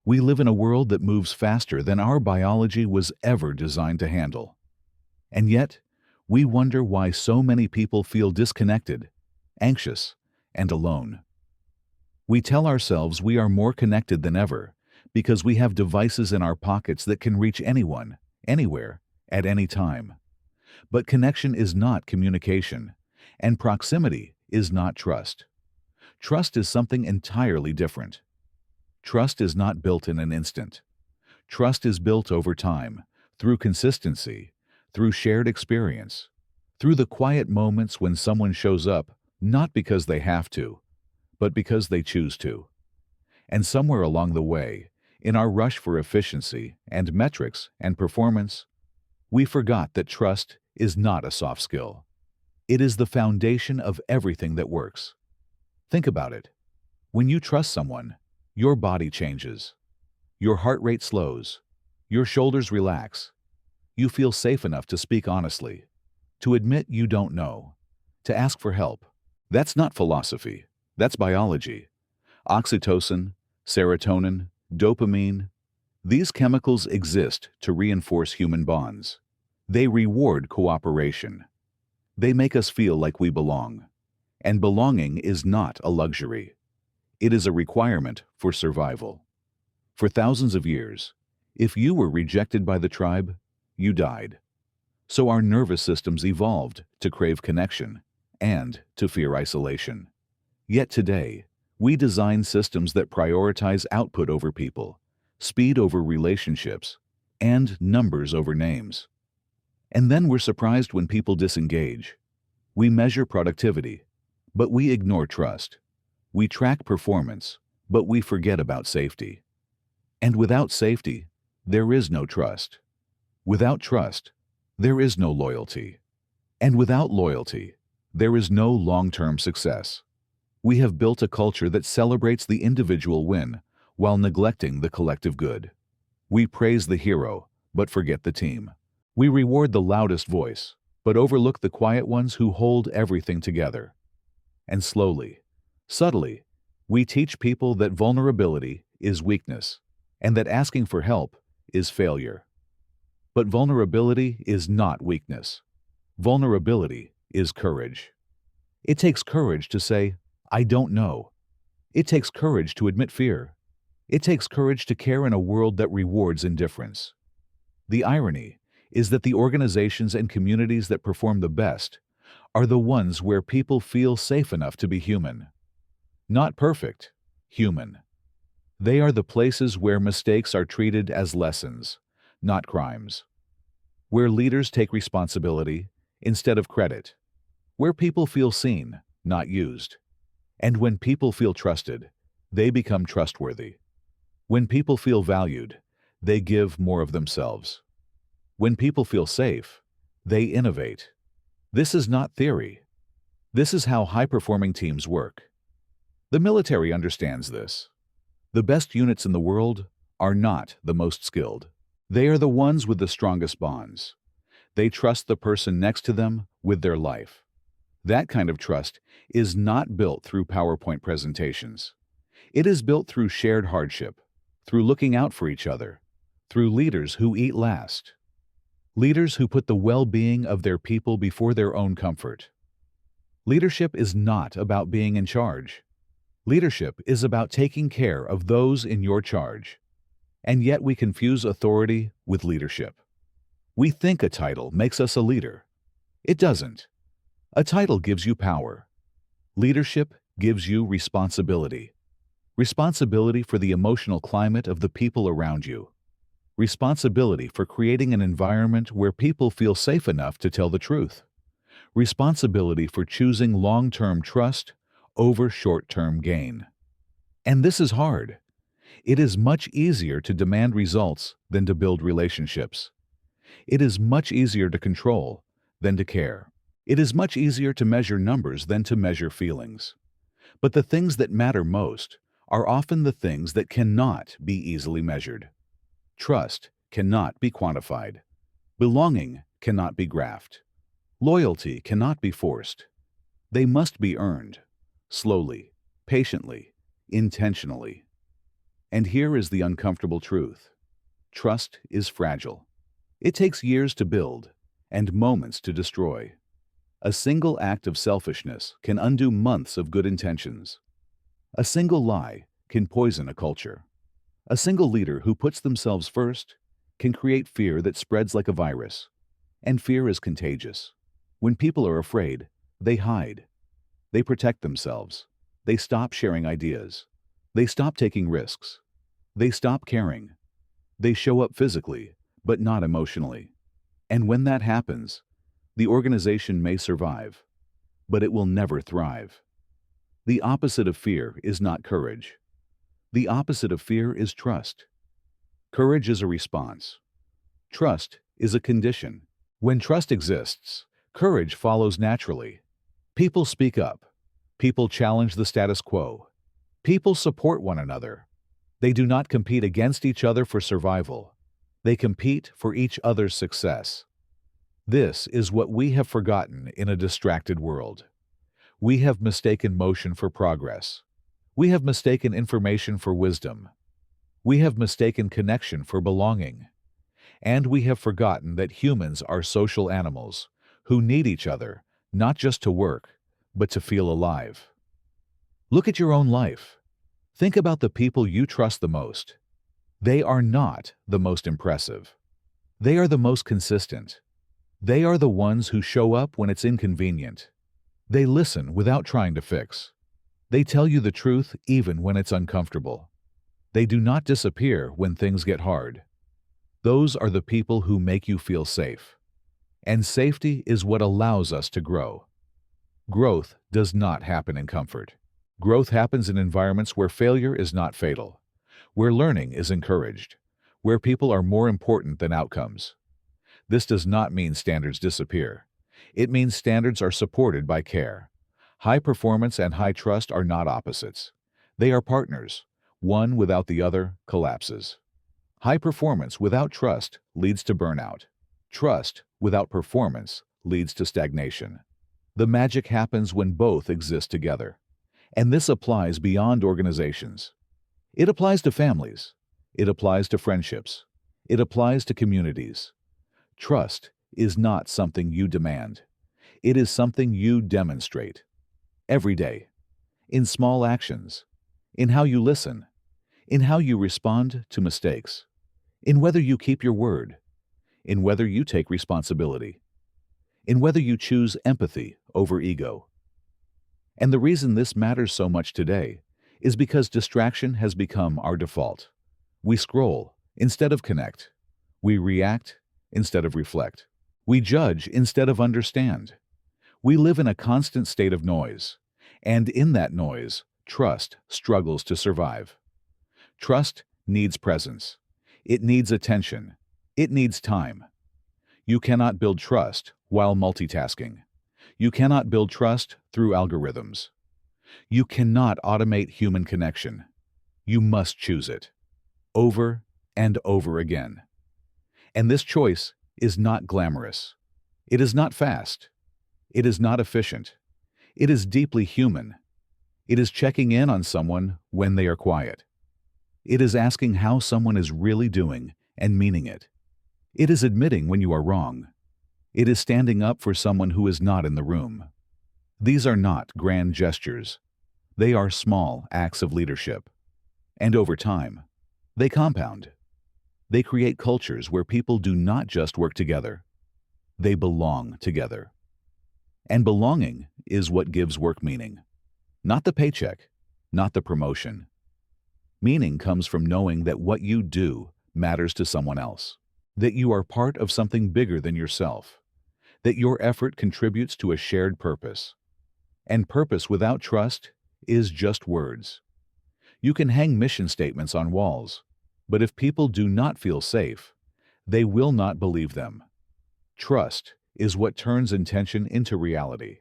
We live in a world that moves faster than our biology was ever designed to handle. And yet, we wonder why so many people feel disconnected, anxious, and alone. We tell ourselves we are more connected than ever because we have devices in our pockets that can reach anyone, anywhere, at any time. But connection is not communication, and proximity is not trust. Trust is something entirely different. Trust is not built in an instant. Trust is built over time, through consistency, through shared experience, through the quiet moments when someone shows up, not because they have to, but because they choose to. And somewhere along the way, in our rush for efficiency and metrics and performance, we forgot that trust is not a soft skill. It is the foundation of everything that works. Think about it. When you trust someone, your body changes. Your heart rate slows. Your shoulders relax. You feel safe enough to speak honestly, to admit you don't know, to ask for help. That's not philosophy. That's biology. Oxytocin, serotonin, dopamine, these chemicals exist to reinforce human bonds. They reward cooperation. They make us feel like we belong. And belonging is not a luxury. It is a requirement for survival. For thousands of years, if you were rejected by the tribe, you died. So our nervous systems evolved to crave connection and to fear isolation. Yet today, we design systems that prioritize output over people, speed over relationships, and numbers over names. And then we're surprised when people disengage. We measure productivity, but we ignore trust. We track performance, but we forget about safety. And without safety, there is no trust. Without trust, there is no loyalty. And without loyalty, there is no long-term success. We have built a culture that celebrates the individual win while neglecting the collective good. We praise the hero, but forget the team. We reward the loudest voice, but overlook the quiet ones who hold everything together. And slowly, subtly, we teach people that vulnerability is weakness and that asking for help is failure. But vulnerability is not weakness. Vulnerability is courage. It takes courage to say, "I don't know." It takes courage to admit fear. It takes courage to care in a world that rewards indifference. The irony is that the organizations and communities that perform the best are the ones where people feel safe enough to be human. Not perfect, human. They are the places where mistakes are treated as lessons, not crimes. Where leaders take responsibility instead of credit. Where people feel seen, not used. And when people feel trusted, they become trustworthy. When people feel valued, they give more of themselves. When people feel safe, they innovate. This is not theory. This is how high-performing teams work. The military understands this. The best units in the world are not the most skilled. They are the ones with the strongest bonds. They trust the person next to them with their life. That kind of trust is not built through PowerPoint presentations. It is built through shared hardship, through looking out for each other, through leaders who eat last. Leaders who put the well-being of their people before their own comfort. Leadership is not about being in charge. Leadership is about taking care of those in your charge. And yet we confuse authority with leadership. We think a title makes us a leader. It doesn't. A title gives you power. Leadership gives you responsibility. Responsibility for the emotional climate of the people around you. Responsibility for creating an environment where people feel safe enough to tell the truth. Responsibility for choosing long-term trust over short-term gain. And this is hard. It is much easier to demand results than to build relationships. It is much easier to control than to care. It is much easier to measure numbers than to measure feelings. But the things that matter most are often the things that cannot be easily measured. Trust cannot be quantified. Belonging cannot be graphed. Loyalty cannot be forced. They must be earned, slowly, patiently, intentionally. And here is the uncomfortable truth. Trust is fragile. It takes years to build and moments to destroy. A single act of selfishness can undo months of good intentions. A single lie can poison a culture. A single leader who puts themselves first can create fear that spreads like a virus. And fear is contagious. When people are afraid, they hide. They protect themselves. They stop sharing ideas. They stop taking risks. They stop caring. They show up physically, but not emotionally. And when that happens, the organization may survive, but it will never thrive. The opposite of fear is not courage. The opposite of fear is trust. Courage is a response. Trust is a condition. When trust exists, courage follows naturally. People speak up. People challenge the status quo. People support one another. They do not compete against each other for survival. They compete for each other's success. This is what we have forgotten in a distracted world. We have mistaken motion for progress. We have mistaken information for wisdom. We have mistaken connection for belonging. And we have forgotten that humans are social animals who need each other, not just to work, but to feel alive. Look at your own life. Think about the people you trust the most. They are not the most impressive. They are the most consistent. They are the ones who show up when it's inconvenient. They listen without trying to fix. They tell you the truth even when it's uncomfortable. They do not disappear when things get hard. Those are the people who make you feel safe. And safety is what allows us to grow. Growth does not happen in comfort. Growth happens in environments where failure is not fatal, where learning is encouraged, where people are more important than outcomes. This does not mean standards disappear. It means standards are supported by care. High performance and high trust are not opposites. They are partners. One without the other collapses. High performance without trust leads to burnout. Trust without performance leads to stagnation. The magic happens when both exist together. And this applies beyond organizations. It applies to families. It applies to friendships. It applies to communities. Trust is not something you demand. It is something you demonstrate. Every day. In small actions. In how you listen. In how you respond to mistakes. In whether you keep your word. In whether you take responsibility. In whether you choose empathy over ego. And the reason this matters so much today is because distraction has become our default. We scroll instead of connect. We react instead of reflect. We judge instead of understand. We live in a constant state of noise, and in that noise, trust struggles to survive. Trust needs presence. It needs attention. It needs time. You cannot build trust while multitasking. You cannot build trust through algorithms. You cannot automate human connection. You must choose it, over and over again. And this choice is not glamorous. It is not fast. It is not efficient. It is deeply human. It is checking in on someone when they are quiet. It is asking how someone is really doing and meaning it. It is admitting when you are wrong. It is standing up for someone who is not in the room. These are not grand gestures. They are small acts of leadership. And over time, they compound. They create cultures where people do not just work together. They belong together. And belonging is what gives work meaning. Not the paycheck, not the promotion. Meaning comes from knowing that what you do matters to someone else. That you are part of something bigger than yourself. That your effort contributes to a shared purpose. And purpose without trust is just words. You can hang mission statements on walls, but if people do not feel safe, they will not believe them. Trust is what turns intention into reality.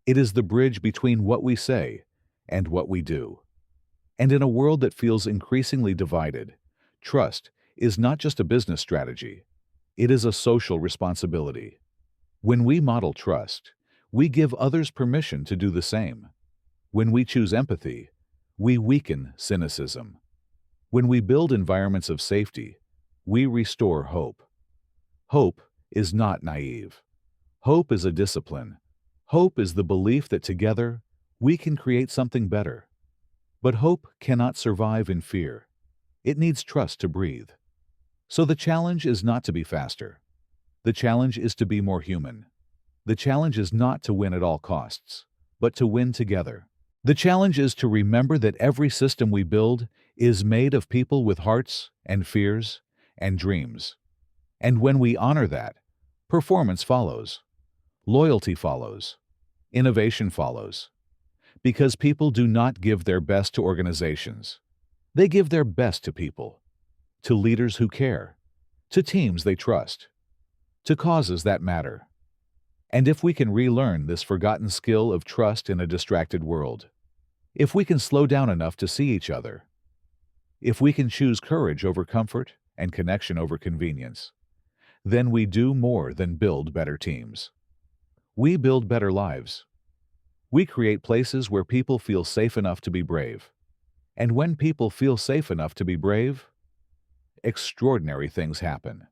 It is the bridge between what we say and what we do. And in a world that feels increasingly divided, trust is not just a business strategy. It is a social responsibility. When we model trust, we give others permission to do the same. When we choose empathy, we weaken cynicism. When we build environments of safety, we restore hope. Hope is not naive. Hope is a discipline. Hope is the belief that together we can create something better. But hope cannot survive in fear. It needs trust to breathe. So the challenge is not to be faster. The challenge is to be more human. The challenge is not to win at all costs, but to win together. The challenge is to remember that every system we build is made of people with hearts and fears and dreams. And when we honor that, performance follows, loyalty follows, innovation follows. Because people do not give their best to organizations. They give their best to people, to leaders who care, to teams they trust, to causes that matter. And if we can relearn this forgotten skill of trust in a distracted world, if we can slow down enough to see each other, if we can choose courage over comfort and connection over convenience, then we do more than build better teams. We build better lives. We create places where people feel safe enough to be brave. And when people feel safe enough to be brave, extraordinary things happen.